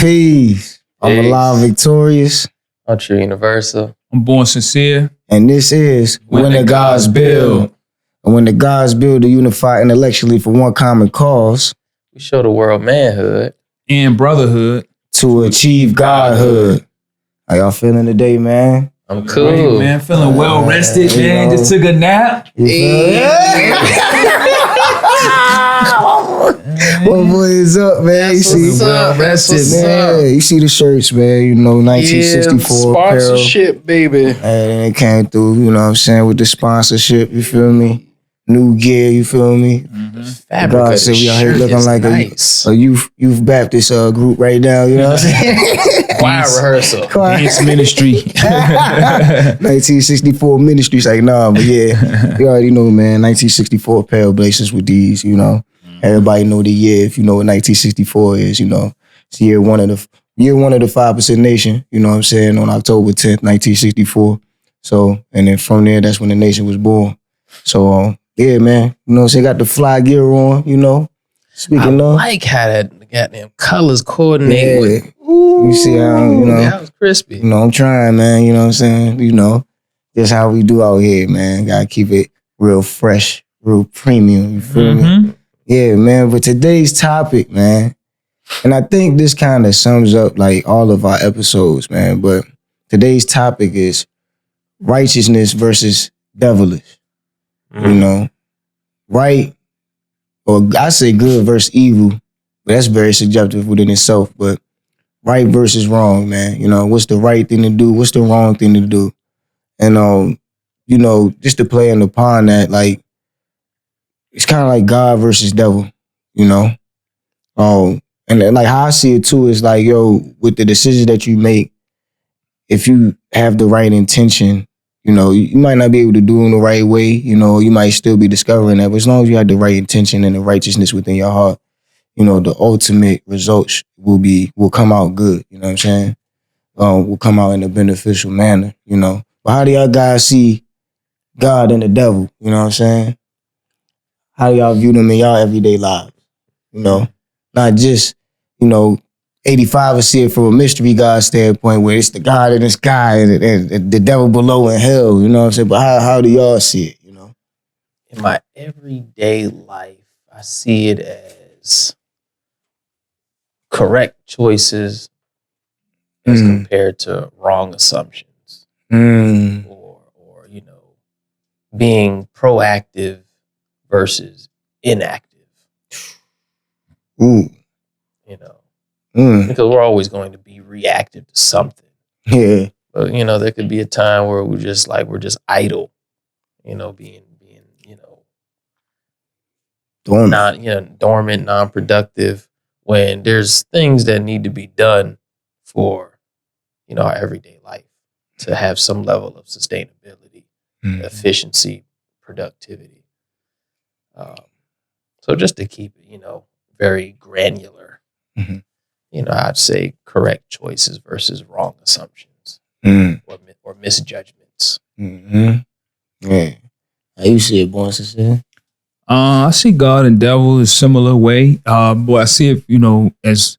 Peace. I'm alive, victorious. I'm true universal. I'm born sincere. And this is When the Gods Build. And when the gods build to unify intellectually for one common cause. We show the world manhood. And brotherhood. To achieve godhood. How y'all feeling today, man? I'm cool. Right, man, feeling well rested, man. Just took a nap. What boy is up, man? You see, well rested, man. You see the shirts, man. You know, 1964 sponsorship, baby. And it came through, you know what I'm saying, with the sponsorship, you feel me? New gear, you feel me? Fabric God said we out here looking like nice. a youth Baptist group right now, you know what I'm saying? Choir rehearsal. Dance ministry. 1964 ministries, like, nah, but yeah, you already know, man, 1964 apparel blazers with these, you know. Everybody know the year, if you know what 1964 is, you know. It's year one of the 5% nation, you know what I'm saying, on October 10th, 1964. So, and then from there, that's when the nation was born. So, yeah, man, you know, so got the fly gear on, you know. Speaking I of, like how that goddamn colors coordinate with. You see how, you know. That was crispy. You know, I'm trying, man, you know what I'm saying? You know, that's how we do out here, man. Gotta keep it real fresh, real premium, you feel me? Yeah, man, but today's topic, man, and I think this kind of sums up like all of our episodes, man, but today's topic is righteousness versus devilish. You know, right, or I say good versus evil, but that's very subjective within itself, but right versus wrong, man. You know, what's the right thing to do? What's the wrong thing to do? And, you know, just to play upon that, like, it's kind of like God versus devil, you know? And like how I see it too is like, yo, with the decisions that you make, if you have the right intention, you know, you might not be able to do it in the right way, you know, you might still be discovering that, but as long as you have the right intention and the righteousness within your heart, you know, the ultimate results will come out good, you know what I'm saying? Will come out in a beneficial manner, you know? But how do y'all guys see God and the devil, you know what I'm saying? How do y'all view them in y'all everyday lives? You know, not just, you know, 85 will see it from a mystery God standpoint where it's the God in the sky and the devil below in hell, you know what I'm saying? But how do y'all see it, you know? In my everyday life, I see it as correct choices as compared to wrong assumptions. Or, you know, being proactive versus inactive. You know, because we're always going to be reactive to something. Yeah. But, you know, there could be a time where we're just idle, you know, being, you know, dormant, non-productive, when there's things that need to be done for, you know, our everyday life to have some level of sustainability, efficiency, productivity. So just to keep it, you know, very granular, you know, I'd say correct choices versus wrong assumptions or misjudgments. Yeah. How you see it, Born Sincere? I see God and devil in a similar way. But I see it, you know, as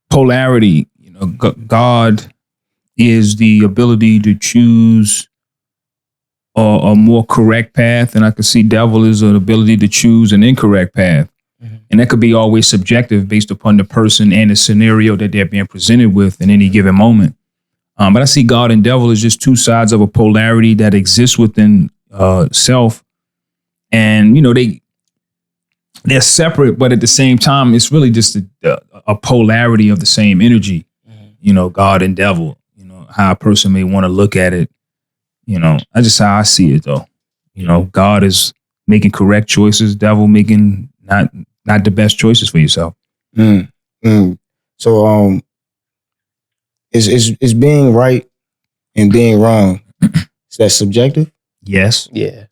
polarity. You know, God is the ability to choose a more correct path, and I can see devil is an ability to choose an incorrect path. And that could be always subjective based upon the person and the scenario that they're being presented with in any given moment. But I see God and devil as just two sides of a polarity that exists within self. And, you know, they're separate, but at the same time, it's really just a polarity of the same energy, you know, God and devil, you know, how a person may want to look at it. You know, that's just how I see it, though. You know, God is making correct choices, devil making not the best choices for yourself. So, is being right and being wrong, is that subjective? Yes. Yeah.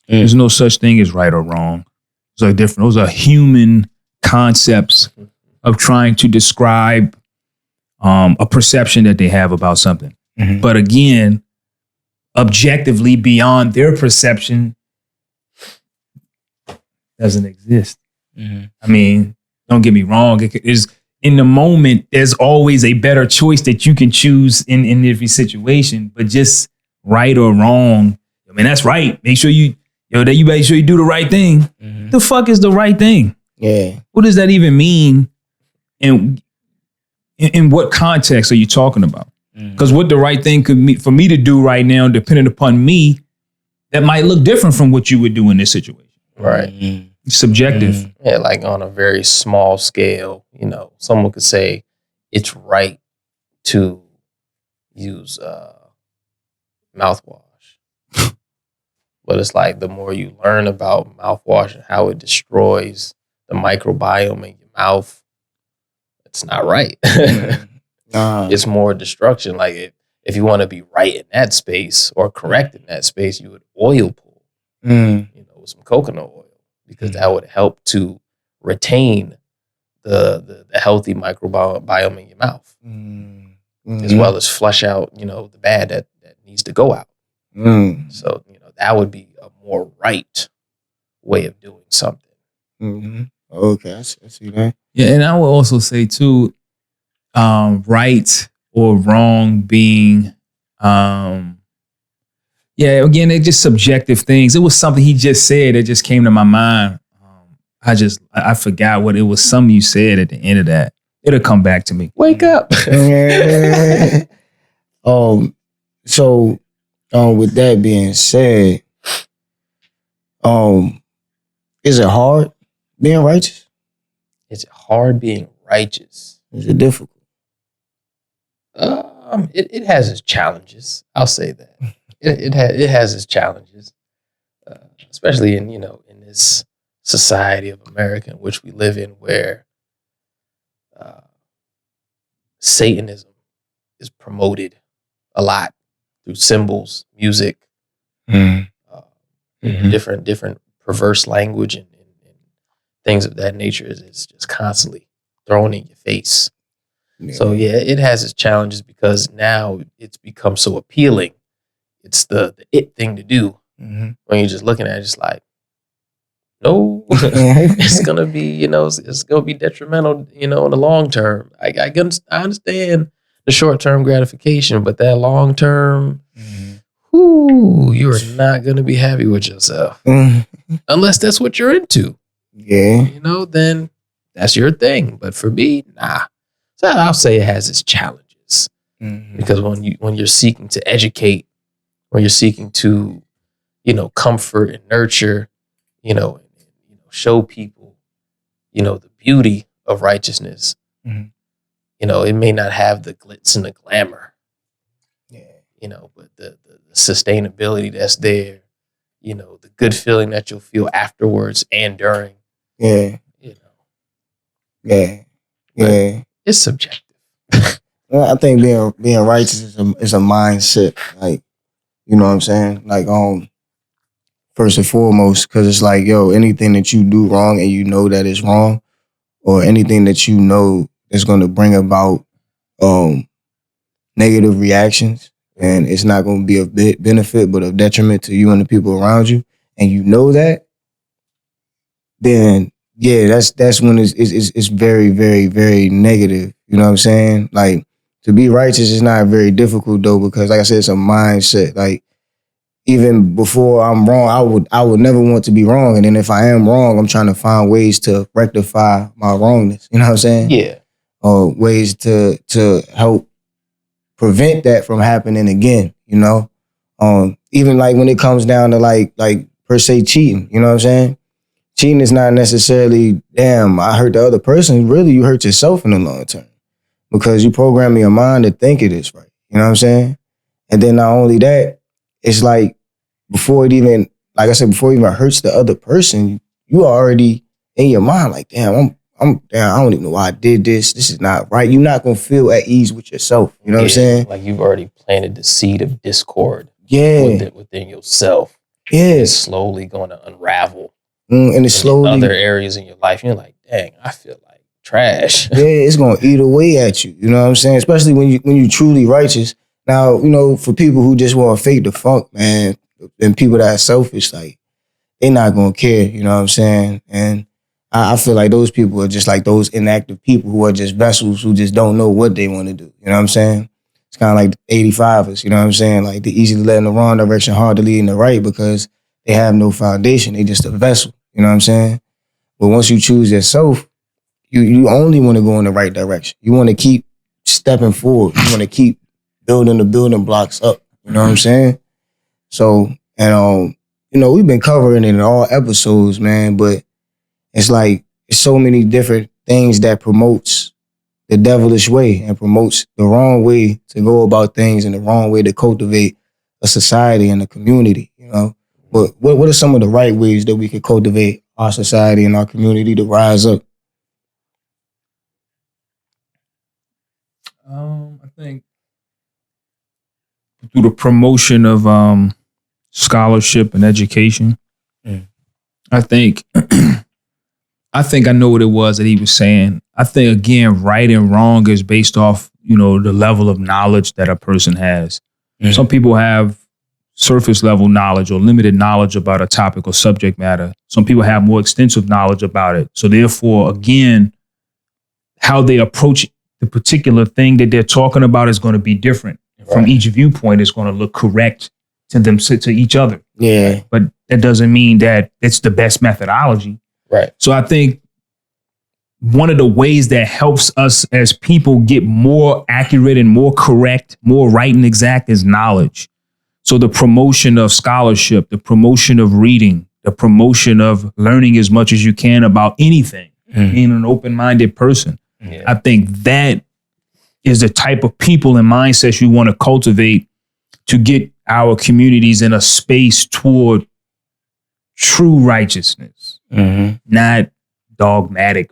There's no such thing as right or wrong. Those are human concepts of trying to describe a perception that they have about something. But again, objectively beyond their perception doesn't exist. I mean, don't get me wrong. in the moment, there's always a better choice that you can choose in every situation. But just right or wrong, I mean, that's right. Make sure you make sure you do the right thing. The fuck is the right thing? Yeah. What does that even mean? And in what context are you talking about? Because what the right thing could be for me to do right now, depending upon me, that might look different from what you would do in this situation. Right. Subjective. Yeah, like on a very small scale, someone could say it's right to use mouthwash. But it's like the more you learn about mouthwash and how it destroys the microbiome in your mouth, it's not right. It's more destruction. Like if you want to be right in that space or correct in that space, you would oil pull, with some coconut oil, because that would help to retain the healthy microbiome in your mouth, as well as flush out, the bad that needs to go out. So, that would be a more right way of doing something. Okay, I see that. Yeah, and I will also say too, right or wrong being, again, they're just subjective things. It was something he just said that just came to my mind. I forgot what it was. Something you said at the end of that. It'll come back to me. Wake up. So, with that being said, is it hard being righteous? Is it hard being righteous? Is it difficult? It has its challenges. I'll say that. It has its challenges, especially in this society of America in which we live in, where Satanism is promoted a lot through symbols, music, different perverse language and things of that nature is just constantly thrown in your face. Yeah. So it has its challenges because now it's become so appealing. It's the it thing to do. When you're just looking at it, just like, no, it's gonna be, it's gonna be detrimental, in the long term. I understand the short term gratification, but that long term, you are not gonna be happy with yourself unless that's what you're into. Yeah, then that's your thing. But for me, nah. So I'll say it has its challenges because when you're seeking to educate, when you're seeking to, comfort and nurture, show people, the beauty of righteousness. It may not have the glitz and the glamour. Yeah. But the sustainability that's there, the good feeling that you'll feel afterwards and during. Yeah. Yeah. It's subjective. Well, I think being righteous is a mindset. Like, you know what I'm saying? Like, first and foremost, because it's like, anything that you do wrong and you know that it's wrong, or anything that you know is going to bring about negative reactions, and it's not going to be of benefit but of detriment to you and the people around you, and you know that, then that's when it's very, very, very negative. You know what I'm saying? Like, to be righteous is not very difficult though, because like I said, it's a mindset. Like, even before I'm wrong, I would never want to be wrong. And then if I am wrong, I'm trying to find ways to rectify my wrongness. You know what I'm saying? Yeah. Or ways to help prevent that from happening again, Even like when it comes down to like per se cheating, you know what I'm saying? Cheating is not necessarily, damn, I hurt the other person. Really, you hurt yourself in the long term because you program your mind to think it is right. You know what I'm saying? And then not only that, it's like before it even hurts the other person, you are already in your mind like, damn, I don't even know why I did this. This is not right. You're not going to feel at ease with yourself. You know what I'm saying? Like you've already planted the seed of discord within yourself. Yeah. It's slowly going to unravel. And it's slowly in other areas in your life. You're like, dang, I feel like trash. Yeah, it's going to eat away at you. You know what I'm saying? Especially when you truly righteous. Now, for people who just want to fake the funk, man, and people that are selfish, like, they're not going to care. You know what I'm saying? And I feel like those people are just like those inactive people who are just vessels who just don't know what they want to do. You know what I'm saying? It's kind of like the 85ers, you know what I'm saying? Like they're easy to let in the wrong direction, hard to lead in the right because they have no foundation. They just a vessel, you know what I'm saying? But once you choose yourself, you only want to go in the right direction. You want to keep stepping forward. You want to keep building the building blocks up. You know what I'm saying? So, and we've been covering it in all episodes, man, but it's like it's so many different things that promotes the devilish way and promotes the wrong way to go about things and the wrong way to cultivate a society and a community, you know? But what are some of the right ways that we could cultivate our society and our community to rise up? I think through the promotion of scholarship and education. I think I know what it was that he was saying. I think again, right and wrong is based off, the level of knowledge that a person has. Some people have surface level knowledge or limited knowledge about a topic or subject matter. Some people have more extensive knowledge about it. So therefore, again, how they approach the particular thing that they're talking about is going to be different. From each viewpoint, it's going to look correct to them, to each other. Yeah. But that doesn't mean that it's the best methodology. Right. So I think one of the ways that helps us as people get more accurate and more correct, more right and exact is knowledge. So the promotion of scholarship, the promotion of reading, the promotion of learning as much as you can about anything, being an open-minded person. Yeah. I think that is the type of people and mindsets you want to cultivate to get our communities in a space toward true righteousness, not dogmatic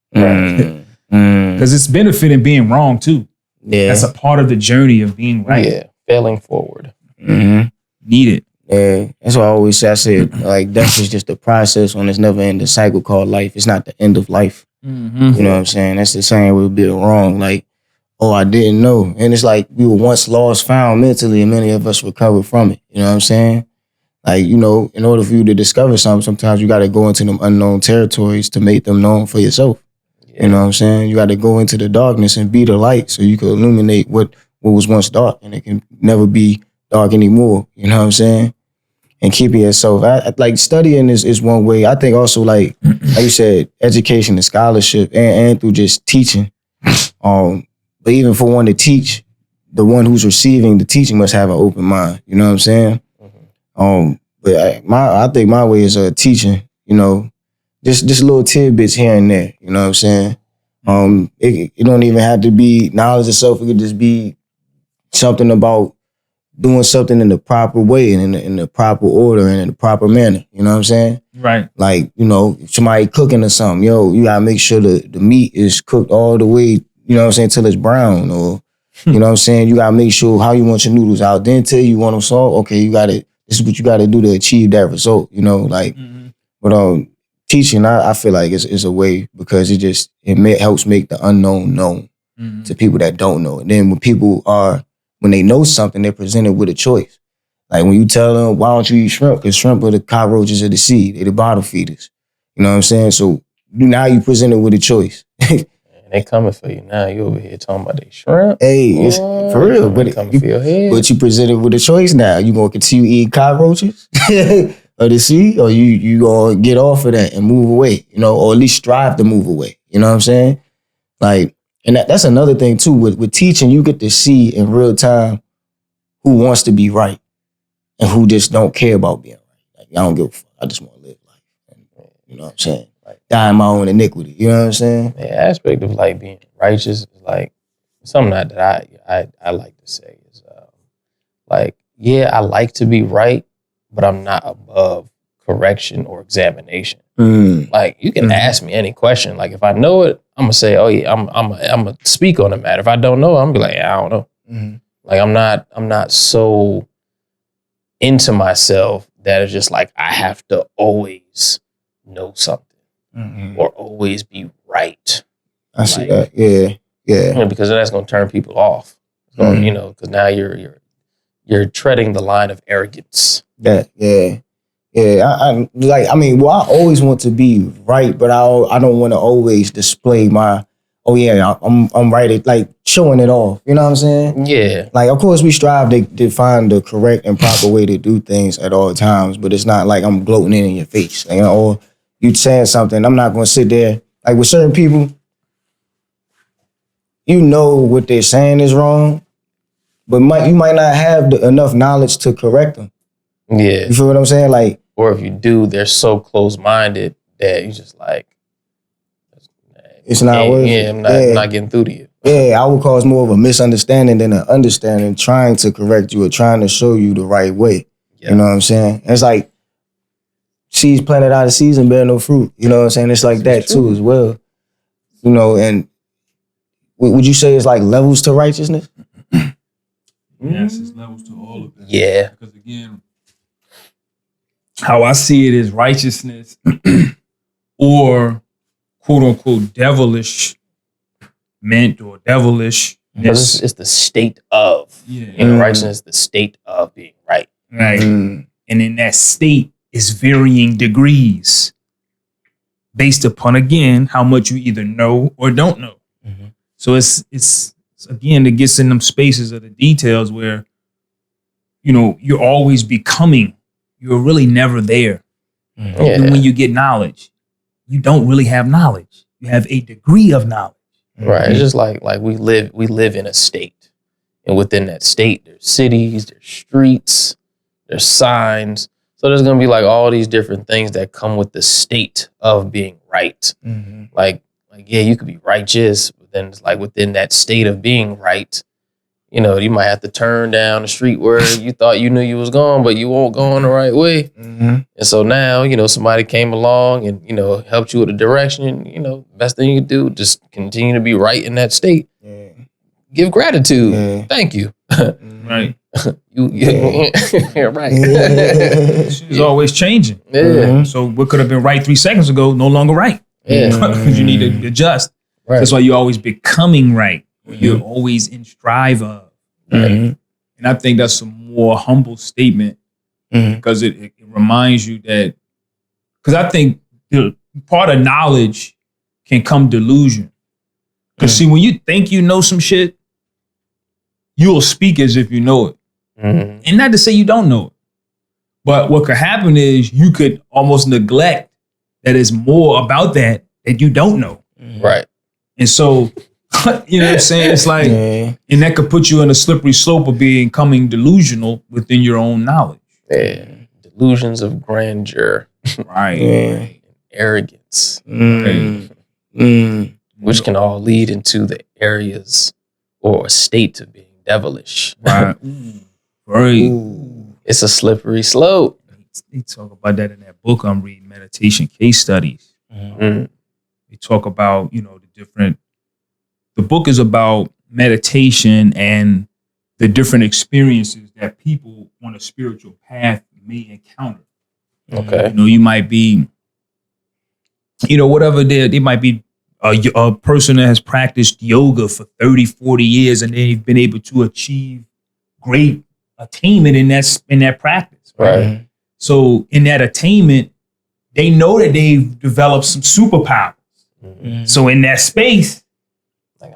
righteousness. Because it's benefiting being wrong too. Yeah, that's a part of the journey of being right. Yeah, failing forward. Need it. Yeah, that's what I always say. I said, like, death is just a process on this never-ending cycle called life. It's not the end of life. You know what I'm saying? That's the same way being wrong. Like, oh, I didn't know. And it's like we were once lost, found mentally, and many of us recovered from it. You know what I'm saying? Like, in order for you to discover something, sometimes you got to go into them unknown territories to make them known for yourself. Yeah. You know what I'm saying? You got to go into the darkness and be the light so you can illuminate what was once dark, and it can never be dark anymore. You know what I'm saying? And keeping yourself. Like studying is one way. I think also like you said, education and scholarship and through just teaching. But even for one to teach, the one who's receiving the teaching must have an open mind. You know what I'm saying? But I think my way is teaching. Just little tidbits here and there. You know what I'm saying? It don't even have to be knowledge itself. It could just be something about doing something in the proper way and in the proper order and in the proper manner. You know what I'm saying? Right. Like, somebody cooking or something. You gotta make sure the meat is cooked all the way, you know what I'm saying, till it's brown. Or, you know what I'm saying? You gotta make sure how you want your noodles al dente, you want them soft. Okay, this is what you gotta do to achieve that result, But teaching, I feel like it's a way because it helps make the unknown known to people that don't know. And then when they know something, they're presented with a choice. Like when you tell them, why don't you eat shrimp? Because shrimp are the cockroaches of the sea. They're the bottom feeders. You know what I'm saying? So now you presented with a choice. And they coming for you now. You over here talking about they shrimp. Hey, it's for real. But coming for your head. But you presented with a choice now. You going to continue eating cockroaches of the sea? Or you going to get off of that and move away? Or at least strive to move away. You know what I'm saying? Like, and that's another thing too. With teaching, you get to see in real time who wants to be right and who just don't care about being right. Like, I don't give a fuck. I just want to live life. And, you know what I'm saying? Like, die in my own iniquity. You know what I'm saying? The aspect of like being righteous is like something that I like to say is I like to be right, but I'm not above correction or examination. Like you can ask me any question. Like if I know it, I'm gonna say, oh yeah, I'm gonna speak on the matter. If I don't know, I'm gonna be like, yeah, I don't know. Like I'm not so into myself that it's just like I have to always know something or always be right. I see that. Yeah. Because that's gonna turn people off. So, because now you're treading the line of arrogance. Yeah. I always want to be right, but I don't want to always display my, I'm right at, like, showing it off. You know what I'm saying? Yeah. Like, of course, we strive to find the correct and proper way to do things at all times, but it's not like I'm gloating in your face, you know, or you saying something. I'm not going to sit there. Like, with certain people, you know what they're saying is wrong, but you might not have enough knowledge to correct them. Yeah. You feel what I'm saying? Like, or if you do, they're so close-minded that you just like, it's not worth it. I'm not getting through to you. Yeah, I would cause more of a misunderstanding than an understanding, trying to correct you or trying to show you the right way. Yeah. You know what I'm saying? It's like seeds planted out of season bear no fruit. You know what I'm saying? It's like that too as well. You know, and would you say it's like levels to righteousness? Yes, it's levels to all of that. Yeah. Because again, how I see it is righteousness or quote unquote devilish meant or devilish. It's the state of. Yeah. Righteousness is the state of being right. Right. And in that state is varying degrees based upon, again, how much you either know or don't know. Mm-hmm. So it's again, it gets in them spaces of the details where, you know, you're always becoming. You're really never there. Mm-hmm. Even when you get knowledge, you don't really have knowledge. You have a degree of knowledge. Right. Mm-hmm. It's just like we live in a state. And within that state, there's cities, there's streets, there's signs. So there's gonna be like all these different things that come with the state of being right. Mm-hmm. Like yeah, you could be righteous, but then it's like within that state of being right, you know, you might have to turn down the street where you thought you knew you was going, but you won't go in the right way. Mm-hmm. And so now, you know, somebody came along and, you know, helped you with a direction. You know, best thing you can do, just continue to be right in that state. Yeah. Give gratitude. Yeah. Thank you. Right. You're right. It's always changing. Yeah. Mm-hmm. So what could have been right 3 seconds ago, no longer right. Yeah. Because you need to adjust. Right. That's why you're always becoming right. You're always in strive of. Right? Mm-hmm. And I think that's a more humble statement because it reminds you that, because I think part of knowledge can come delusion. Because see, when you think you know some shit, you'll speak as if you know it. Mm-hmm. And not to say you don't know it. But what could happen is you could almost neglect that there's more about that you don't know. Right. And so, you know what I'm saying? It's like, and that could put you on a slippery slope of becoming delusional within your own knowledge. Yeah. Delusions of grandeur. Right. Yeah. Arrogance. Which can all lead into the areas or a state of being devilish. Right. Right. It's a slippery slope. They talk about that in that book I'm reading, Meditation Case Studies. Mm-hmm. They talk about, you know, the book is about meditation and the different experiences that people on a spiritual path may encounter. Okay. You know, you might be, you know, whatever they might be a person that has practiced yoga for 30, 40 years and they've been able to achieve great attainment in that practice. Right. So in that attainment, they know that they've developed some superpowers. Mm-hmm. So in that space,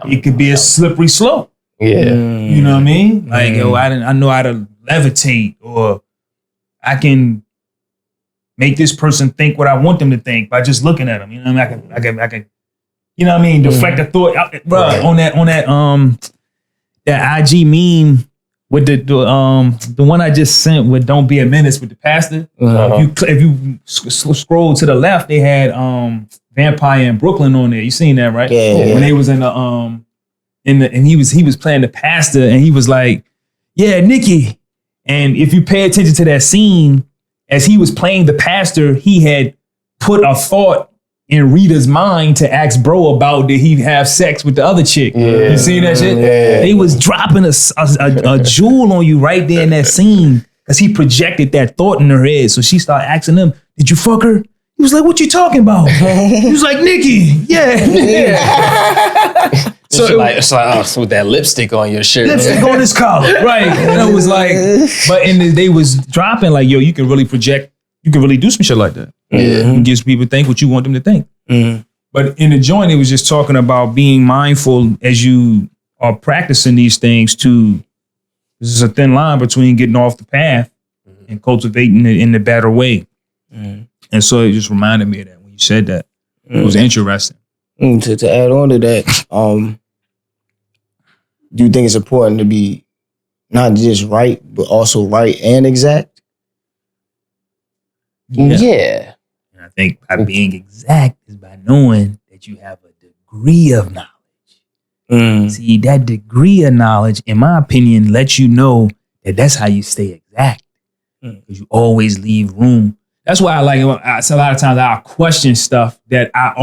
it could be a slippery slope. Yeah. You know what I mean? Like, yo, I know how to levitate, or I can make this person think what I want them to think by just looking at them. You know what I mean? I can, you know what I mean? Deflect the thought. Bro, right. on that IG meme with the one I just sent with "Don't Be a Menace" with the pastor. Uh-huh. If you scroll to the left, they had Vampire in Brooklyn on there. You seen that, right? Yeah. When they was in and he was playing the pastor, and he was like, "Yeah, Nikki." And if you pay attention to that scene, as he was playing the pastor, he had put a thought in Rita's mind to ask bro about did he have sex with the other chick. Yeah. You seen that shit? Yeah. They was dropping a jewel on you right there in that scene because he projected that thought in her head. So she started asking him, "Did you fuck her?" He was like, "What you talking about?" He was like, "Nikki, yeah." So it's like with that lipstick on your shirt. Lipstick on his collar, right? And it was like, but they was dropping like, yo, you can really project you can really do some shit like that. It gives people think what you want them to think. But in the joint, it was just talking about being mindful as you are practicing these things too. This is a thin line between getting off the path and cultivating it in the better way. And so it just reminded me of that when you said that. It was interesting. To add on to that, do you think it's important to be not just right, but also right and exact? Yeah. And I think by being exact is by knowing that you have a degree of knowledge. See, that degree of knowledge, in my opinion, lets you know that that's how you stay exact. Because you always leave room. That's why I like it. A lot of times I'll question stuff that I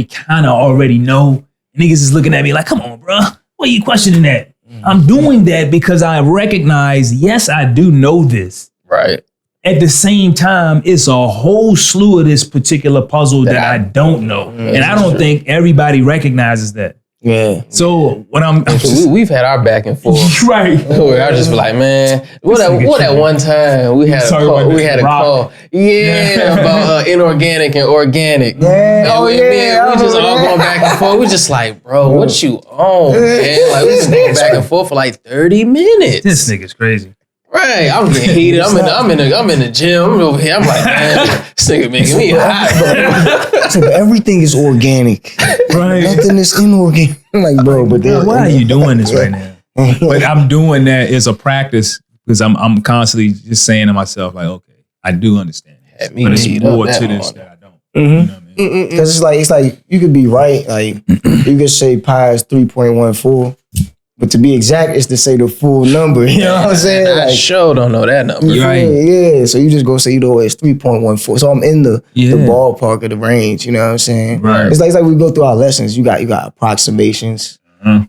kind of already know. Niggas is looking at me like, come on, bro. Why are you questioning that? I'm doing that because I recognize, yes, I do know this. Right. At the same time, it's a whole slew of this particular puzzle that I don't know. And I don't think everybody recognizes that. Yeah. So when we've had our back and forth. Right. Where I just be like, man, what at one time we had a call. Yeah, about inorganic and organic. Yeah. We just all going back and forth. We just like, bro, what you on, man? Like we just going back and forth for like 30 minutes. This nigga's crazy. Right, I'm getting heated. I'm in the gym. I'm over here. I'm like, man, this nigga making me hot. So everything is organic. Right. Nothing is inorganic. I'm like, bro, but why are you doing this right now? But I'm doing that as a practice because I'm constantly just saying to myself, like, okay, I do understand this, but it's more to this that I don't. You know what I mean? Because it's like you could be right. Like you could say pi is 3.14. But to be exact, it's to say the full number. You know what I'm saying? I sure don't know that number. Yeah. So you just go say, it's 3.14. So I'm in the ballpark of the range. You know what I'm saying? Right. It's like we go through our lessons. You got approximations,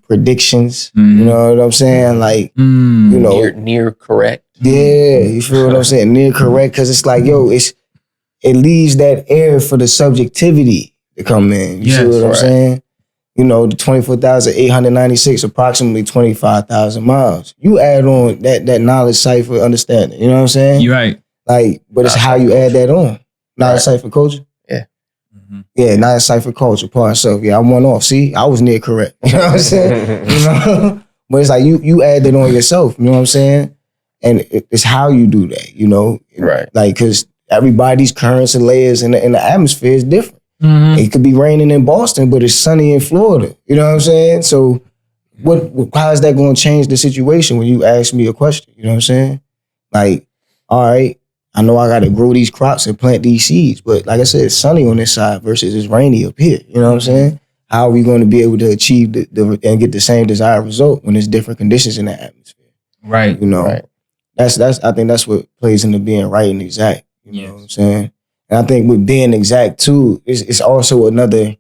predictions. You know what I'm saying? Like, you know, near correct. Yeah, you feel what I'm saying? Near correct, because it's like, it leaves that air for the subjectivity to come in. You see what I'm saying? You know, the 24,896, approximately 25,000 miles. You add on that knowledge cipher understanding. You know what I'm saying? You're right. Like, but it's how you add that on. Knowledge cipher culture? Yeah. Yeah, knowledge cipher culture, part self. Yeah, I'm one off. See, I was near correct. You know what I'm saying? You know? But it's like you add that on yourself. You know what I'm saying? And it's how you do that, you know? Right. Like, because everybody's currents and layers in the atmosphere is different. It could be raining in Boston, but it's sunny in Florida. You know what I'm saying? So how is that going to change the situation when you ask me a question? You know what I'm saying? Like, all right, I know I got to grow these crops and plant these seeds, but like I said, it's sunny on this side versus it's rainy up here. You know what I'm saying? How are we going to be able to achieve and get the same desired result when there's different conditions in the atmosphere? Right. You know, right. I think that's what plays into being right and exact. You know what I'm saying? And I think with being exact too, it's also another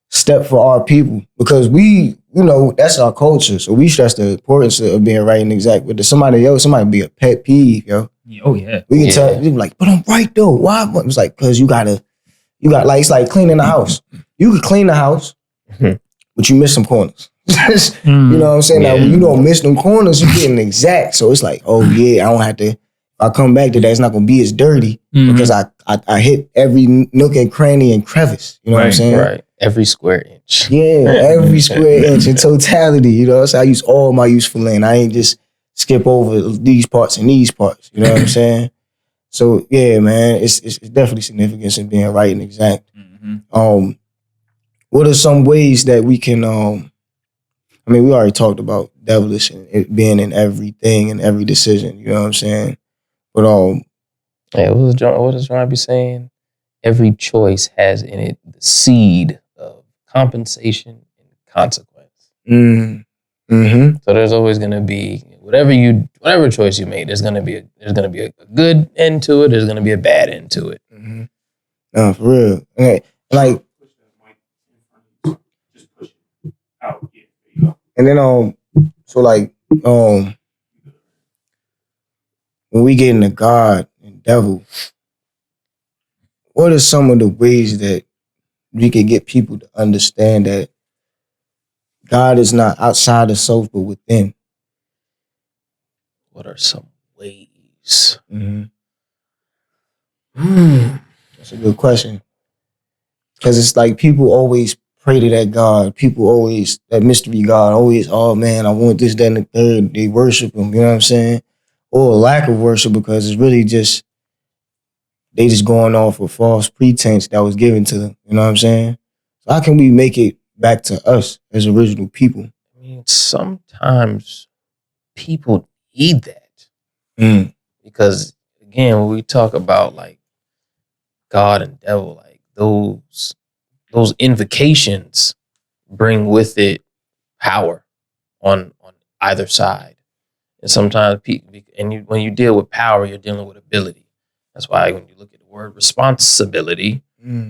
step for our people because we, you know, that's our culture. So we stress the importance of being right and exact. But to somebody be a pet peeve, yo. Oh yeah. We can tell you like, but I'm right though. Why? It's like, cause you got like, it's like cleaning the house. You could clean the house, but you miss some corners. You know what I'm saying? Now, when you don't miss them corners, you're getting exact. So it's like, oh yeah, I don't have to, if I come back to that, it's not gonna be as dirty because I hit every nook and cranny and crevice. You know what I'm saying? Right. Every square inch. Yeah, every square inch in totality. You know, so I use all my useful land. I ain't just skip over these parts and these parts. You know what I'm saying? So yeah, man, it's definitely significance in being right and exact. What are some ways that we can? I mean, we already talked about devilish and it being in everything and every decision. You know what I'm saying? But yeah, what does John be saying? Every choice has in it the seed of compensation and consequence. So there's always going to be whatever choice you make. There's going to be a good end to it. There's going to be a bad end to it. No, for real. Okay. Like, and then so like when we get into God and devil, what are some of the ways that we can get people to understand that God is not outside of self, but within? What are some ways? That's a good question. Because it's like people always pray to that God. People always, that mystery God, always, oh man, I want this, that, and the third. They worship him, you know what I'm saying? Or a lack of worship because it's really just, they just going off a false pretense that was given to them, you know what I'm saying? So how can we make it back to us as original people? I mean, sometimes people need that. Because again, when we talk about like God and devil, like those invocations bring with it power on either side. And sometimes people, when you deal with power, you're dealing with ability. That's why when you look at the word responsibility,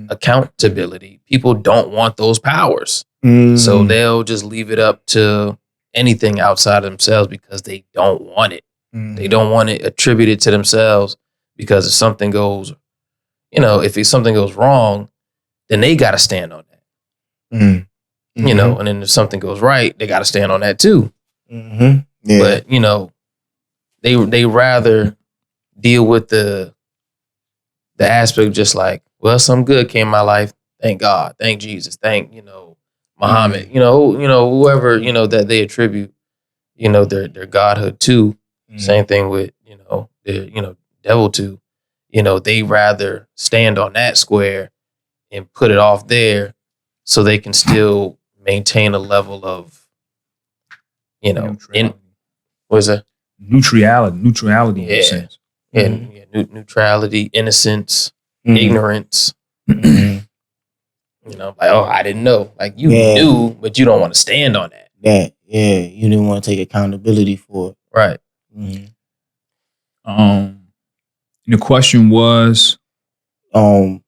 accountability, people don't want those powers. So they'll just leave it up to anything outside of themselves because they don't want it. They don't want it attributed to themselves because if something goes, if something goes wrong, then they got to stand on that. And then if something goes right, they got to stand on that too. Yeah. But, they rather deal with the aspect just like, well, some good came in my life. Thank God. Thank Jesus. Thank, Muhammad, whoever, that they attribute, their godhood to. Same thing with, their, devil to, they rather stand on that square and put it off there so they can still maintain a level of, what is that? Neutrality in a sense. And neutrality, innocence, ignorance. Like, oh, I didn't know. Like you knew, but you don't want to stand on that. You didn't want to take accountability for it. Right. The question was, so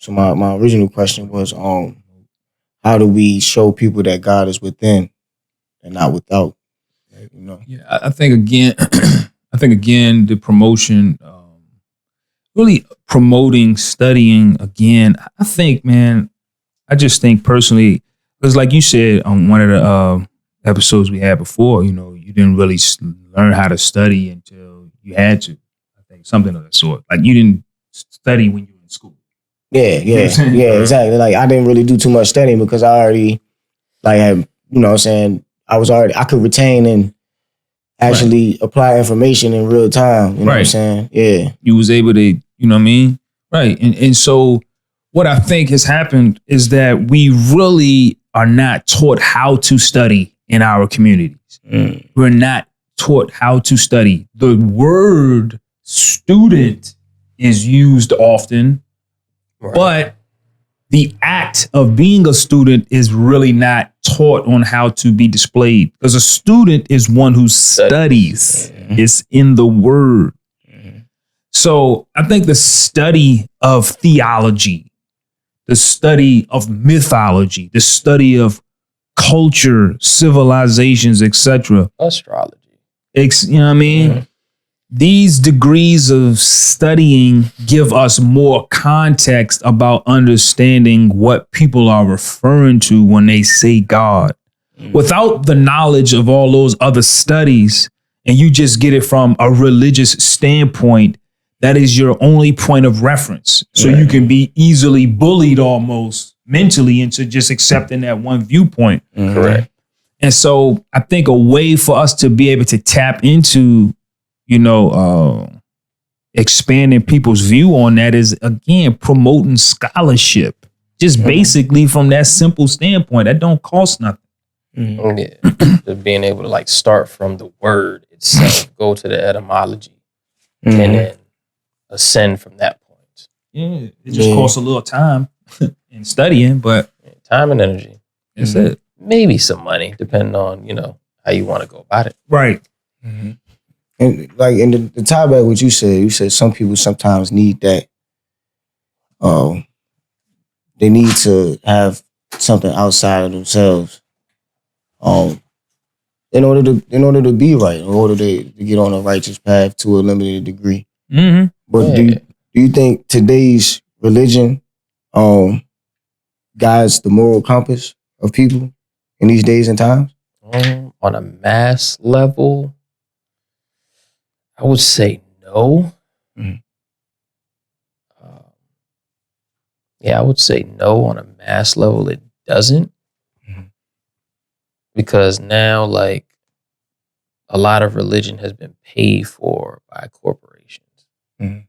my original question was, how do we show people that God is within and not without? Yeah, I think again, the promotion, really promoting, studying again. I think, man, I just think personally, because like you said on one of the episodes we had before, you didn't really learn how to study until you had to. I think something of that sort. Like you didn't study when you were in school. Yeah, exactly. Like I didn't really do too much studying because I already, like, had, I could retain and actually apply information in real time. You know what I'm saying? Yeah. You was able to, you know what I mean? Right. And so what I think has happened is that we really are not taught how to study in our communities. We're not taught how to study. The word student is used often, but the act of being a student is really not taught on how to be displayed, because a student is one who studies. It's in the word. So I think the study of theology, the study of mythology, the study of culture, civilizations, etc. Astrology. You know what I mean? These degrees of studying give us more context about understanding what people are referring to when they say God. Without the knowledge of all those other studies, and you just get it from a religious standpoint, that is your only point of reference. So you can be easily bullied almost mentally into just accepting that one viewpoint. Correct. And so I think a way for us to be able to tap into, expanding people's view on that is, again, promoting scholarship. Just basically from that simple standpoint, that don't cost nothing. Yeah. Just being able to like start from the word itself, go to the etymology, and then ascend from that point. Yeah, it just costs a little time in studying, but time and energy. That's it. Maybe some money, depending on, how you want to go about it. Right. And like in the tie back what you said some people sometimes need that. They need to have something outside of themselves. In order to be right, in order to get on a righteous path to a limited degree. But do you think today's religion guides the moral compass of people in these days and times? On a mass level, I would say no. Yeah, I would say no on a mass level. It doesn't. Because now, like, a lot of religion has been paid for by corporations. You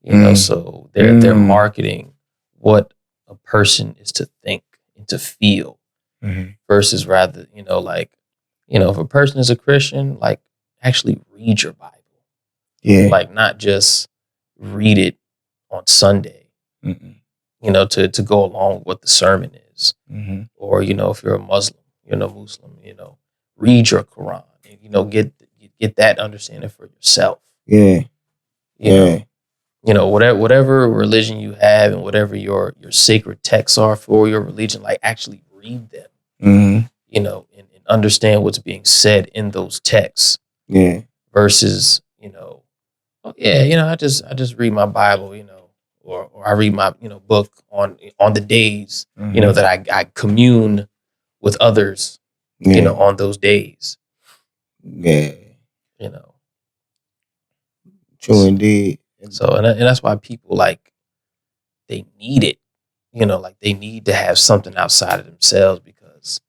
know, so they're marketing what a person is to think and to feel versus rather, you know, like, you know, if a person is a Christian, like, actually read your Bible. Yeah. Like, not just read it on Sunday, you know, to go along with what the sermon is. Or, you know, if you're a Muslim, you know, read your Quran and, you know, get that understanding for yourself. Yeah. You know, whatever religion you have and whatever your sacred texts are for your religion, like, actually read them, you know, and understand what's being said in those texts. Yeah. Versus, you know, oh yeah, you know, I just read my Bible, you know, or I read my, you know, book on the days, you know, that I commune with others, you know, on those days. Yeah. You know. True indeed. So and that's why people, like, they need it, you know, like, they need to have something outside of themselves, because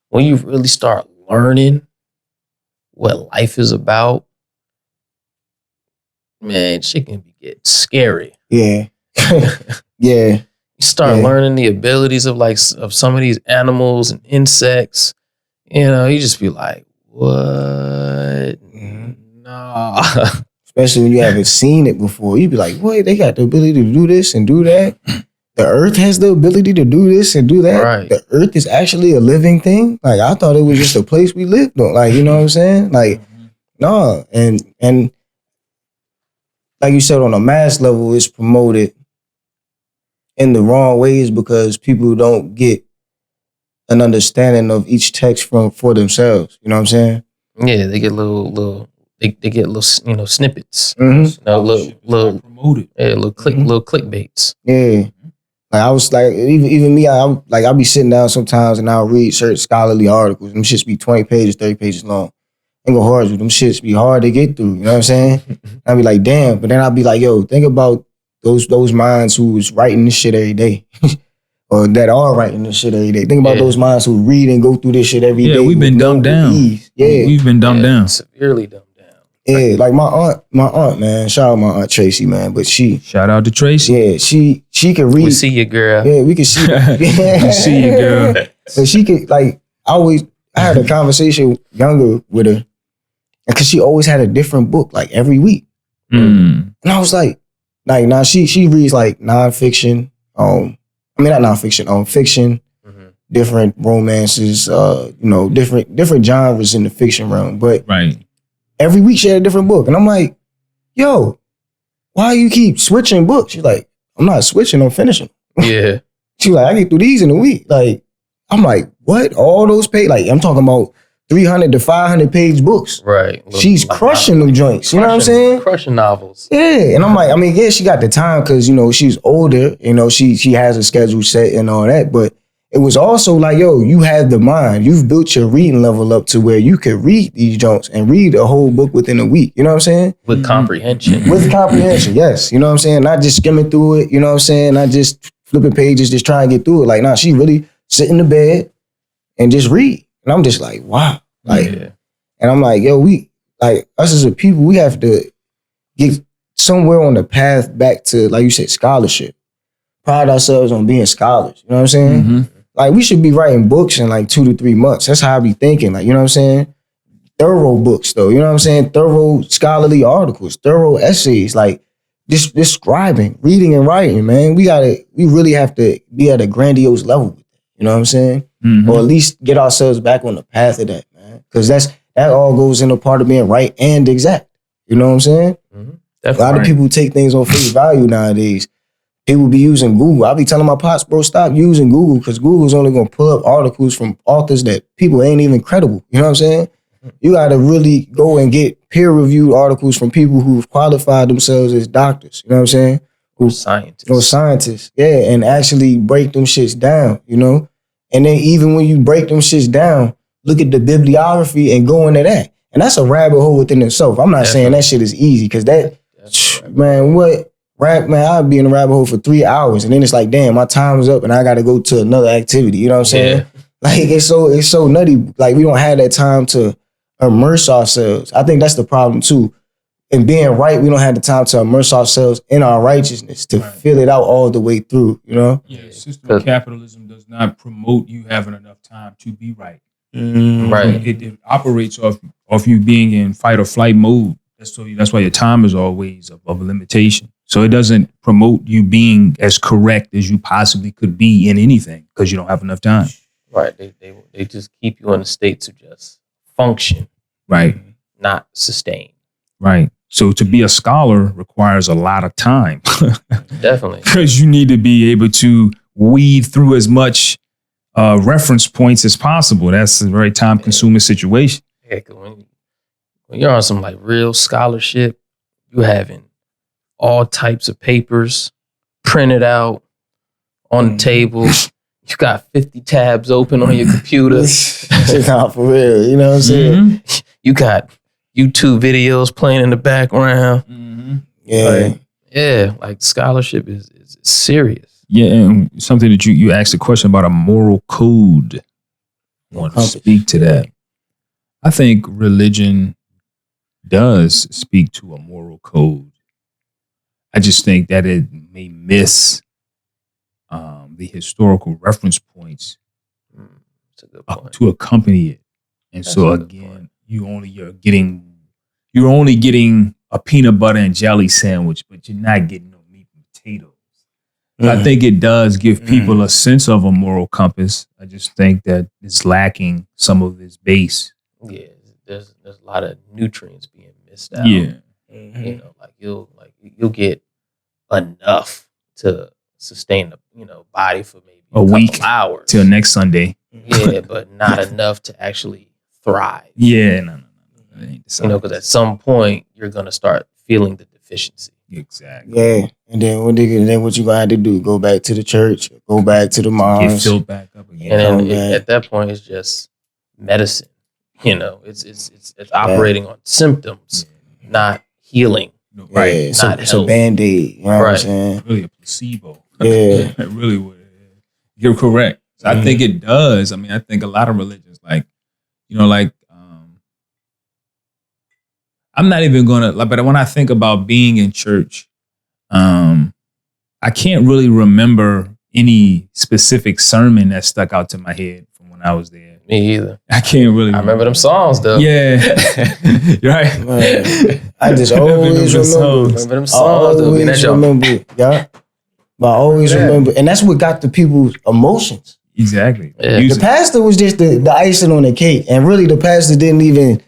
when you really start learning what life is about, man, shit can get scary. Yeah. Yeah. You start learning the abilities of, like, of some of these animals and insects. You know, you just be like, what? Nah. Especially when you haven't seen it before. You be like, what? They got the ability to do this and do that. The earth has the ability to do this and do that. Right. The earth is actually a living thing. Like, I thought it was just a place we lived on. Like, you know what I'm saying? Like, no. And like you said, on a mass level, it's promoted in the wrong ways because people don't get an understanding of each text for themselves. You know what I'm saying? Yeah, they get little they get little, you know, snippets. Mm-hmm. You know, little promoted. Yeah, little clickbaits. Yeah. Like, I was like, even me, I'll be sitting down sometimes and I'll read certain scholarly articles. Them shits be 20 pages, 30 pages long. Ain't go hard with them shits be hard to get through. You know what I'm saying? I'll be like, damn. But then I'll be like, yo, think about those minds who's writing this shit every day. Or that are writing this shit every day. Think about those minds who read and go through this shit every day. Yeah, we've been dumbed down. Yeah. We've been dumbed down. Severely dumbed down. Yeah, like my aunt, man. Shout out my aunt Tracy, man. But shout out to Tracy. Yeah, she can read. We see you, girl. Yeah, we can see. We see you, girl. But she could, like, I had a conversation younger with her, because she always had a different book, like, every week. And I was like, now she reads, like, nonfiction. Not nonfiction. Fiction. Different romances. You know, different genres in the fiction realm. But every week she had a different book. And I'm like, yo, why you keep switching books? She's like, I'm not switching, I'm finishing. Yeah. She's like, I get through these in a week. Like, I'm like, what? All those pages? Like, I'm talking about 300 to 500 page books. Right. She's crushing them joints. You know what I'm saying? Crushing novels. Yeah. And I'm like, I mean, yeah, she got the time because, you know, she's older. You know, she has a schedule set and all that. But it was also like, yo, you have the mind. You've built your reading level up to where you can read these joints and read a whole book within a week. You know what I'm saying? With comprehension. With comprehension, yes. You know what I'm saying? Not just skimming through it. You know what I'm saying? Not just flipping pages, just trying to get through it. Like, nah, she really sit in the bed and just read. And I'm just like, wow. Like, and I'm like, yo, us as a people, we have to get somewhere on the path back to, like you said, scholarship. Pride ourselves on being scholars. You know what I'm saying? Like, we should be writing books in like 2 to 3 months. That's how I be thinking. Like, you know what I'm saying? Thorough books, though. You know what I'm saying? Thorough scholarly articles, thorough essays. Like, just scribing, reading and writing, man. We really have to be at a grandiose level with it. You know what I'm saying? Or at least get ourselves back on the path of that, man. Because that all goes in a part of being right and exact. You know what I'm saying? A lot of people take things on face value nowadays. People be using Google. I be telling my pops, bro, stop using Google because Google's only going to pull up articles from authors that people ain't even credible. You know what I'm saying? You got to really go and get peer-reviewed articles from people who've qualified themselves as doctors. You know what I'm saying? Scientists. Yeah, and actually break them shits down, you know? And then even when you break them shits down, look at the bibliography and go into that. And that's a rabbit hole within itself. I'm not saying that shit is easy because man, what? I'd be in a rabbit hole for 3 hours, and then it's like, damn, my time is up, and I got to go to another activity. You know what I'm saying? Yeah. Like it's so nutty. Like we don't have that time to immerse ourselves. I think that's the problem too. In being right, we don't have the time to immerse ourselves in our righteousness to feel it out all the way through. You know? Yeah, system of capitalism does not promote you having enough time to be right. Right. It operates off you being in fight or flight mode. That's why your time is always of a limitation. So it doesn't promote you being as correct as you possibly could be in anything because you don't have enough time. Right. They just keep you in a state to just function. Right. Not sustain. Right. So to be a scholar requires a lot of time. Definitely. Because you need to be able to weed through as much reference points as possible. That's a very time consuming situation. Yeah, when you're on some like real scholarship, you having all types of papers printed out on the table. You got 50 tabs open on your computer. Nah, for real. You know what I'm saying? You got YouTube videos playing in the background. Yeah. Like scholarship is serious. Yeah, and something that you asked a question about a moral code. I want to speak to that. I think religion does speak to a moral code. I just think that it may miss the historical reference points That's a good point. to accompany it. And That's so a good again, point. you're only getting a peanut butter and jelly sandwich, but you're not getting no meat and potatoes. I think it does give people a sense of a moral compass. I just think that it's lacking some of its base. Yeah, there's a lot of nutrients being missed out. Yeah. You know, like you'll get enough to sustain the body for maybe A week couple hours till next Sunday. Yeah, but not enough to actually thrive. Yeah, no. That ain't the Because at some point you're gonna start feeling the deficiency. Exactly. Yeah. And then what you gonna have to do? Go back to the church, go back to the Get mosque. filled back up again. And then at that point it's just medicine. It's operating on symptoms, not healing. Right. Yeah, Not it's a health. Band-Aid. You know what I'm saying? Really a placebo. Yeah. It really would. You're correct. So I think it does. I mean, I think a lot of religions, I'm not even gonna, but when I think about being in church, I can't really remember any specific sermon that stuck out to my head from when I was there. Me either. I can't really. I remember them songs though. Yeah, you're right. Man, I just always remember. Remember them songs though. Yeah. But I always remember, and that's what got the people's emotions. Exactly. Yeah. The pastor was just the icing on the cake, and really the pastor didn't even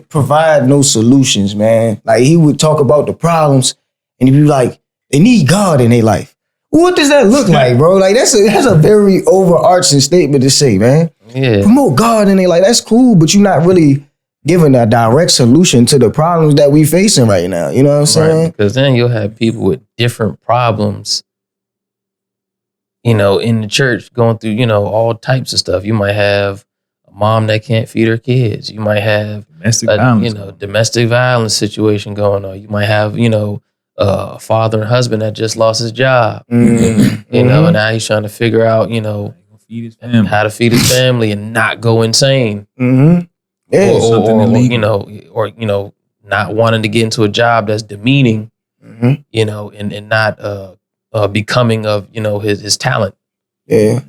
provide no solutions, man. Like he would talk about the problems, and he'd be like, they need God in their life. What does that look like, bro? Like that's a very overarching statement to say, man. Yeah. Promote God in their life. That's cool, but you're not really giving a direct solution to the problems that we facing right now. You know what I'm saying? Right, because then you'll have people with different problems, in the church going through, all types of stuff. You might have a mom that can't feed her kids. You might have domestic violence situation going on. You might have, a father and husband that just lost his job. And now he's trying to figure out, how to feed his family and not go insane. Yeah, or not wanting to get into a job that's demeaning, and not becoming of his talent. Yeah.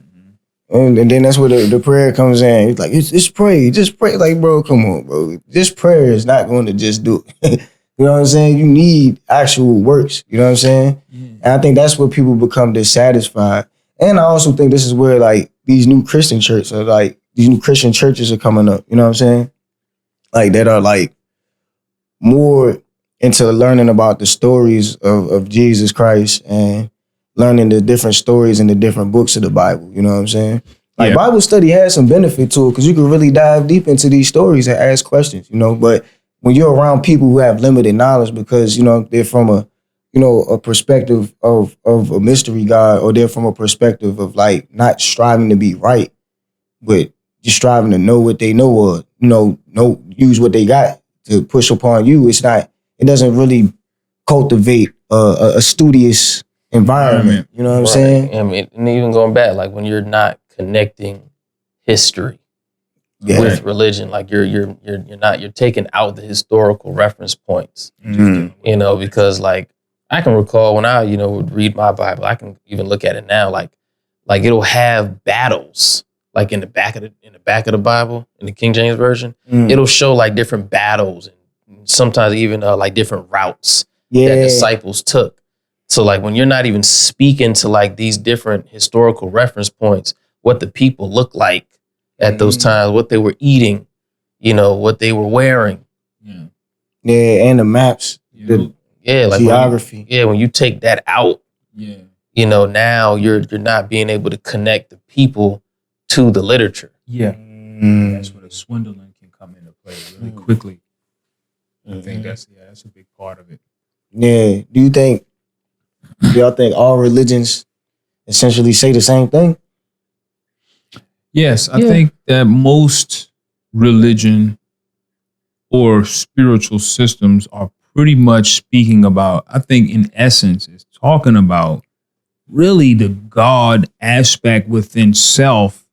And then that's where the prayer comes in. It's like, just pray. Like, bro, come on, bro. This prayer is not going to just do it. You know what I'm saying? You need actual works. You know what I'm saying? And I think that's where people become dissatisfied. And I also think this is where like these new Christian churches are coming up. You know what I'm saying? Like that are like more into learning about the stories of Jesus Christ and learning the different stories in the different books of the Bible. You know what I'm saying? Like Bible study has some benefit to it because you can really dive deep into these stories and ask questions, but when you're around people who have limited knowledge because, they're from a perspective of a mystery God, or they're from a perspective of like not striving to be right, but just striving to know what they know or, use what they got to push upon you. It doesn't really cultivate a studious environment. You know what I'm saying? I mean, and even going back, like when you're not connecting history with religion, like you're taking out the historical reference points. You know, because like I can recall when I would read my Bible, I can even look at it now, like it'll have battles. Like in the back of the Bible, in the King James Version, it'll show like different battles and sometimes even like different routes that disciples took. So like when you're not even speaking to like these different historical reference points, what the people look like at those times, what they were eating, what they were wearing. Yeah, and the maps, the like geography. When you take that out, now you're not being able to connect the people to the literature. That's where the swindling can come into play really quickly. I think that's a big part of it. Yeah. Do y'all think all religions essentially say the same thing? Yes, I think that most religion or spiritual systems are pretty much speaking about, I think in essence, it's talking about really the God aspect within self.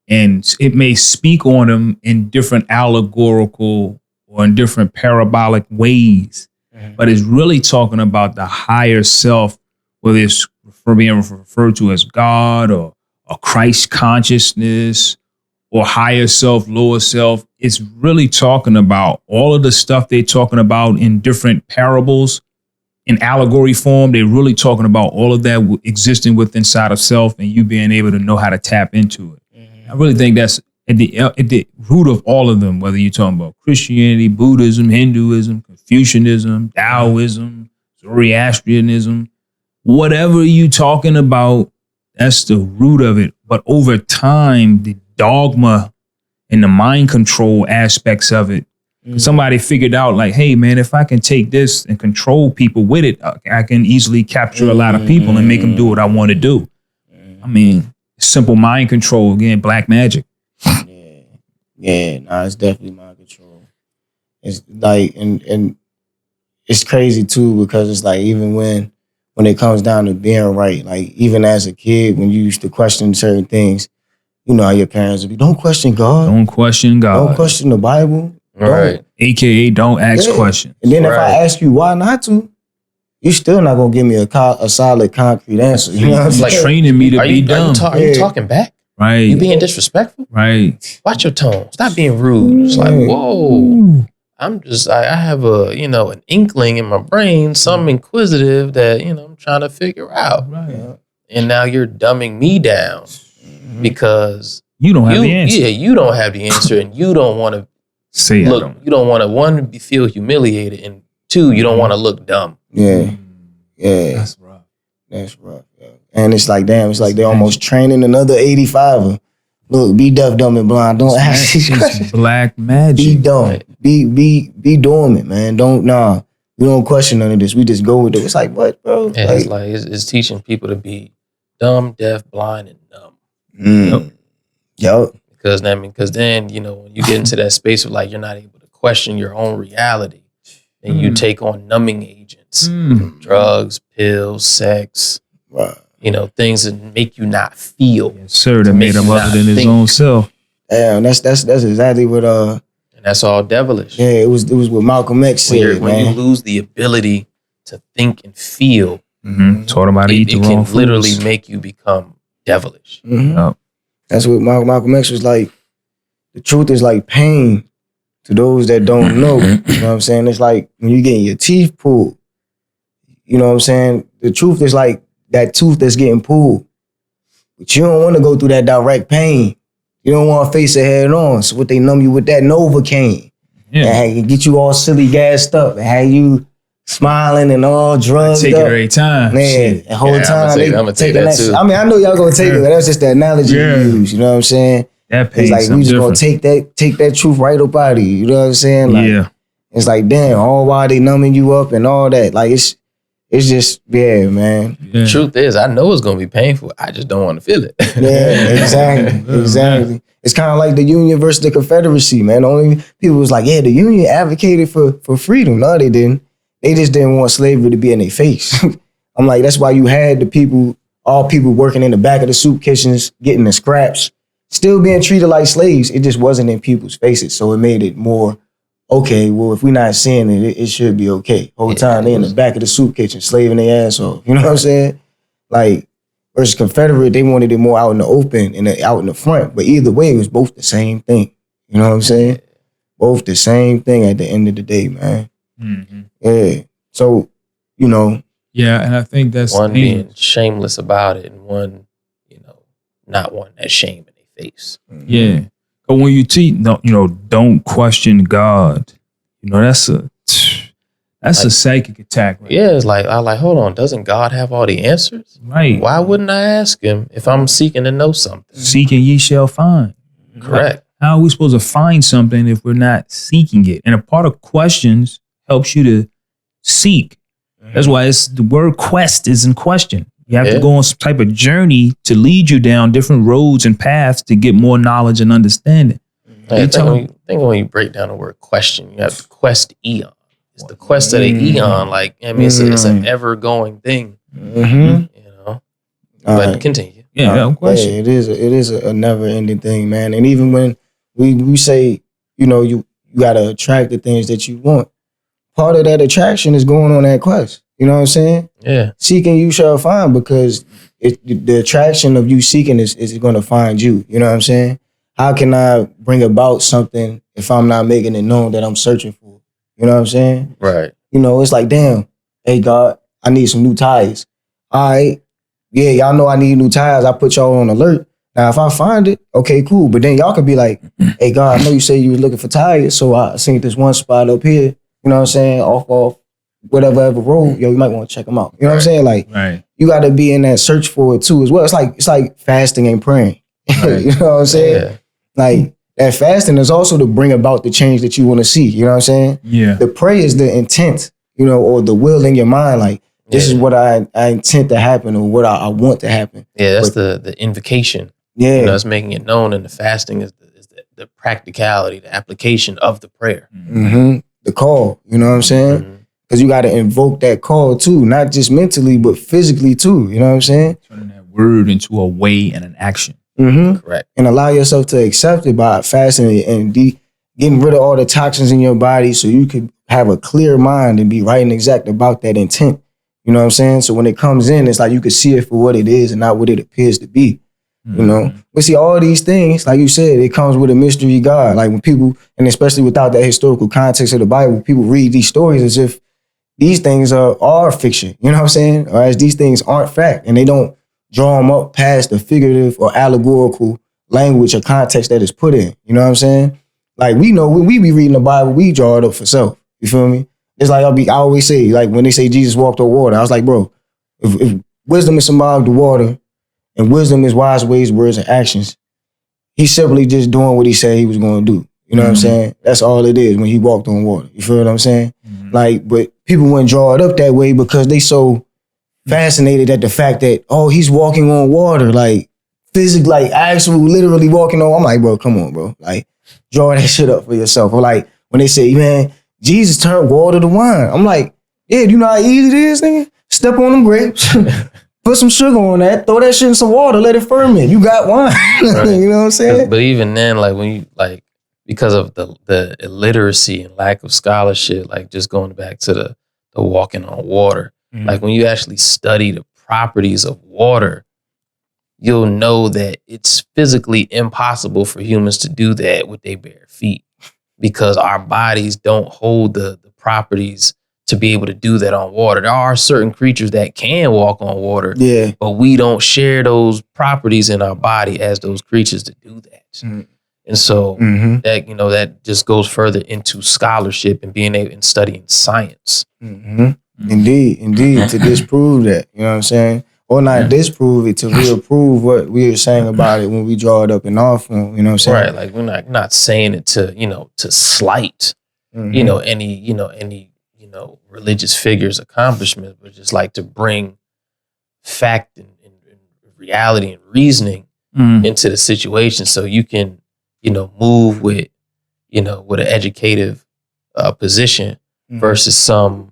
And it may speak on them in different allegorical or in different parabolic ways, but it's really talking about the higher self, whether it's being referred to as God or Christ consciousness or higher self, lower self. It's really talking about all of the stuff they're talking about in different parables. In allegory form, they're really talking about all of that existing within inside of self and you being able to know how to tap into it. I really think that's at the root of all of them, whether you're talking about Christianity, Buddhism, Hinduism, Confucianism, Taoism, Zoroastrianism, whatever you're talking about, that's the root of it. But over time, the dogma and the mind control aspects of it, somebody figured out like, hey, man, if I can take this and control people with it, I can easily capture a lot of people and make them do what I want to do. I mean, simple mind control, again, black magic. It's definitely mind control. It's like, and it's crazy too, because it's like, even when it comes down to being right, like even as a kid, when you used to question certain things, you know how your parents would be, don't question God. Don't question God. Don't question the Bible. Right. AKA don't ask questions. And then if I ask you why not to, you're still not gonna give me a solid, concrete answer. You know what I'm saying? Like training me to be dumb. Are you talking back? Right. You being disrespectful? Right. Watch your tone. Stop being rude. It's like, whoa. I have an inkling in my brain, something inquisitive that, I'm trying to figure out. Right. And now you're dumbing me down because you don't have the answer. Yeah, you don't have the answer and you don't want to you don't want to, one, feel humiliated, and two, you don't want to look dumb. Yeah. That's rough. Yeah. And it's like, damn, it's like they're almost training another 85er. Look, be deaf, dumb, and blind. Don't ask these questions. Black magic. Be dumb. Right. Be dormant, man. We don't question none of this. We just go with it. It's like, what, bro? Yeah, it's teaching people to be dumb, deaf, blind, and numb. Yep. Because then, when you get into that space of like, you're not able to question your own reality, and you take on numbing agents, drugs, pills, sex, things that make you not feel. Yes, sir, that made him other than his own self. Damn, that's exactly what and that's all devilish. Yeah, it was what Malcolm X said. When you lose the ability to think and feel, taught him how to eat the wrong it can literally make you become devilish. Yep. That's what Malcolm X was like. The truth is like pain to those that don't know. You know what I'm saying? It's like when you're getting your teeth pulled. You know what I'm saying? The truth is like that tooth that's getting pulled. But you don't want to go through that direct pain. You don't want to face it head on. So what they numb you with that Novocaine. And get you all silly gassed up. And have you smiling and all drugged up. Take it every time. Man, the whole time I'm gonna take that too. I mean, I know y'all gonna take it, but that's just the analogy you use. You know what I'm saying? That pays. It's like we just gonna take that truth right up out of you. You know what I'm saying? Like, it's like, damn, all while they numbing you up and all that. Like it's just, man. The truth is, I know it's gonna be painful. I just don't want to feel it. Yeah, exactly. It's kind of like the Union versus the Confederacy, man. Only people was like, the Union advocated for freedom. No, they didn't. They just didn't want slavery to be in their face. I'm like, that's why you had the people, all people working in the back of the soup kitchens, getting the scraps, still being treated like slaves. It just wasn't in people's faces. So it made it more, okay, well, if we're not seeing it, it should be okay. Whole time they in the back of the soup kitchen, slaving their ass off. You know what I'm saying? Like, versus Confederate, they wanted it more out in the open and out in the front. But either way, it was both the same thing. You know what I'm saying? Both the same thing at the end of the day, man. Mm-hmm. Yeah. So, you know. Yeah, and I think that's one being shameless about it, and one, not wanting that shame in their face. Mm-hmm. Yeah. But when you teach, don't question God. That's a psychic attack. Right? Yeah, it's like, hold on, doesn't God have all the answers? Right. Why wouldn't I ask him if I'm seeking to know something? Seeking ye shall find. Correct. How are we supposed to find something if we're not seeking it? And a part of questions helps you to seek. That's why the word quest is in question. You have to go on some type of journey to lead you down different roads and paths to get more knowledge and understanding. I think when you break down the word question, you have to quest eon. It's the quest of the eon. Like, it's an ever-going thing. Mm-hmm. But continue. Yeah, question. It is a never-ending thing, man. And even when we say, you got to attract the things that you want, part of that attraction is going on that quest. You know what I'm saying? Yeah. Seeking you shall find, because the attraction of you seeking is going to find you. You know what I'm saying? How can I bring about something if I'm not making it known that I'm searching for? You know what I'm saying? Right. It's like, damn, hey, God, I need some new tires. All right. Yeah, y'all know I need new tires. I put y'all on alert. Now, if I find it, okay, cool. But then y'all could be like, hey, God, I know you said you were looking for tires, so I seen this one spot up here, you know what I'm saying, off whatever road, you might want to check them out. You know what I'm saying? Like, you got to be in that search for it too as well. It's like fasting and praying. Right. You know what I'm saying? Yeah. Like, that fasting is also to bring about the change that you want to see. You know what I'm saying? Yeah. The prayer is the intent, or the will in your mind. Like, this is what I intend to happen, or what I want to happen. Yeah, that's the invocation. Yeah. It's making it known, and the fasting is the practicality, the application of the prayer. Mm-hmm. The call, you know what I'm saying? Because you got to invoke that call too, not just mentally, but physically too. You know what I'm saying? Turning that word into a way and an action. Mm-hmm. Correct. And allow yourself to accept it by fasting and getting rid of all the toxins in your body, so you can have a clear mind and be right and exact about that intent. You know what I'm saying? So when it comes in, it's like you can see it for what it is and not what it appears to be. But see, all these things, like you said, it comes with a mystery God. Like when people, and especially without that historical context of the Bible, people read these stories as if these things are fiction. You know what I'm saying? Or as these things aren't fact, and they don't draw them up past the figurative or allegorical language or context that is put in. You know what I'm saying? Like, we know when we be reading the Bible, we draw it up for self. You feel me? It's like I always say, like when they say Jesus walked on water, I was like, bro, if wisdom is symbolic to water, and wisdom is wise ways, words, and actions, he's simply just doing what he said he was going to do. You know what I'm saying? That's all it is when he walked on water. You feel what I'm saying? Like, but people wouldn't draw it up that way because they so fascinated at the fact that, he's walking on water, like physically, like actually literally walking on. I'm like, bro, come on, bro. Like, draw that shit up for yourself. Or like when they say, man, Jesus turned water to wine. I'm like, yeah, do you know how easy it is, nigga? Step on them grapes. Put some sugar on that, throw that shit in some water, let it ferment. You got wine. Right. You know what I'm saying? But even then, like when you because of the illiteracy and lack of scholarship, like just going back to the walking on water, like when you actually study the properties of water, you'll know that it's physically impossible for humans to do that with their bare feet, because our bodies don't hold the properties to be able to do that on water. There are certain creatures that can walk on water, but we don't share those properties in our body as those creatures to do that. And so that, that just goes further into scholarship and being able and studying science. Indeed, to disprove that, you know what I'm saying? Or not disprove it, to reapprove what we were saying about it when we draw it up in our form, you know what I'm saying? Right, like we're not saying it to, to slight, any religious figures' accomplishments, but just like to bring fact and reality and reasoning into the situation, so you can, move with an educative position versus some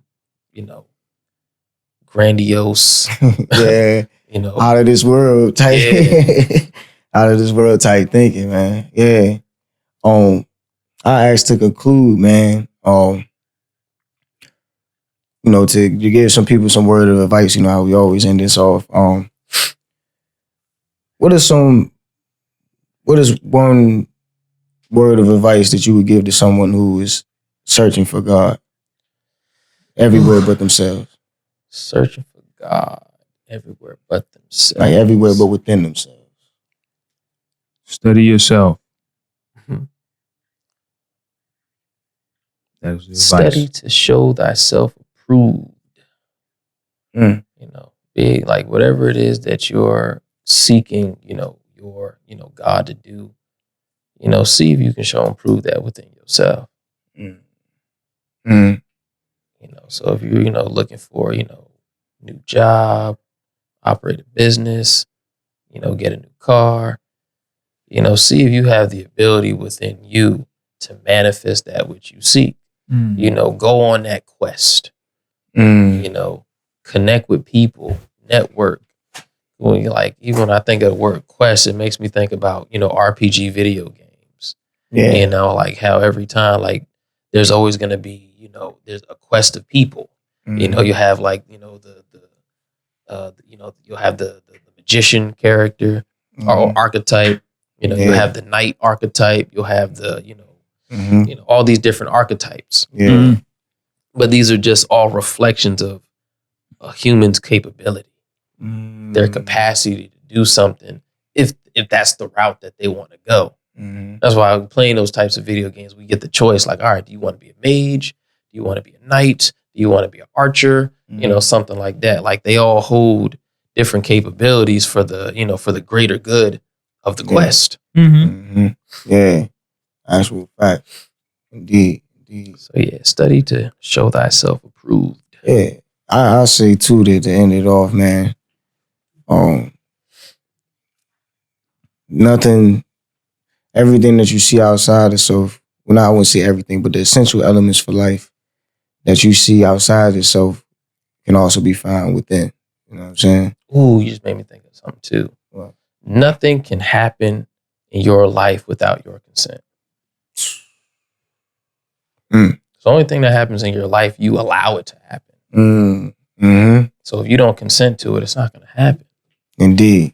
grandiose, Yeah. Out of this world type, out of this world type thinking, man. Yeah. I asked to conclude, man. To give some people some word of advice. How we always end this off. What is one word of advice that you would give to someone who is searching for God everywhere but themselves? Searching for God everywhere but themselves. Like everywhere but within themselves. Study yourself. That was the advice. Study to show thyself approved. Be like whatever it is that you're seeking, your God to do. See if you can show and prove that within yourself. So if you're looking for new job, operate a business, get a new car, see if you have the ability within you to manifest that which you seek. Go on that quest. Connect with people, network. Even when I think of the word quest, it makes me think about, RPG video games. Yeah. How every time, there's always going to be, there's a quest of people. You have you'll have the magician character or archetype. You have the knight archetype. You'll have the, all these different archetypes. Yeah. But these are just all reflections of a human's capability, their capacity to do something if that's the route that they want to go. That's why playing those types of video games, we get the choice. All right, do you want to be a mage? Do you want to be a knight? Do you want to be an archer? Something like that. They all hold different capabilities for the, for the greater good of the quest. Yeah, actual fact. Indeed. So study to show thyself approved. Yeah, I'll say too that to end it off, man. Everything that you see outside of self. Well, I wouldn't say everything, but the essential elements for life that you see outside of self can also be found within. You know what I'm saying? Ooh, you just made me think of something too. What? Nothing can happen in your life without your consent. The only thing that happens in your life, you allow it to happen. So if you don't consent to it, it's not going to happen. Indeed.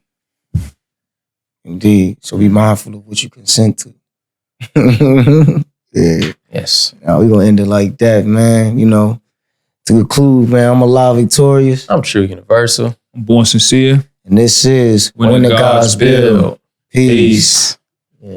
So be mindful of what you consent to. Yeah. Yes. Now we're going to end it like that, man. To conclude, man, I'm alive victorious. I'm true universal. I'm born sincere. And this is When the Gods Build. Peace.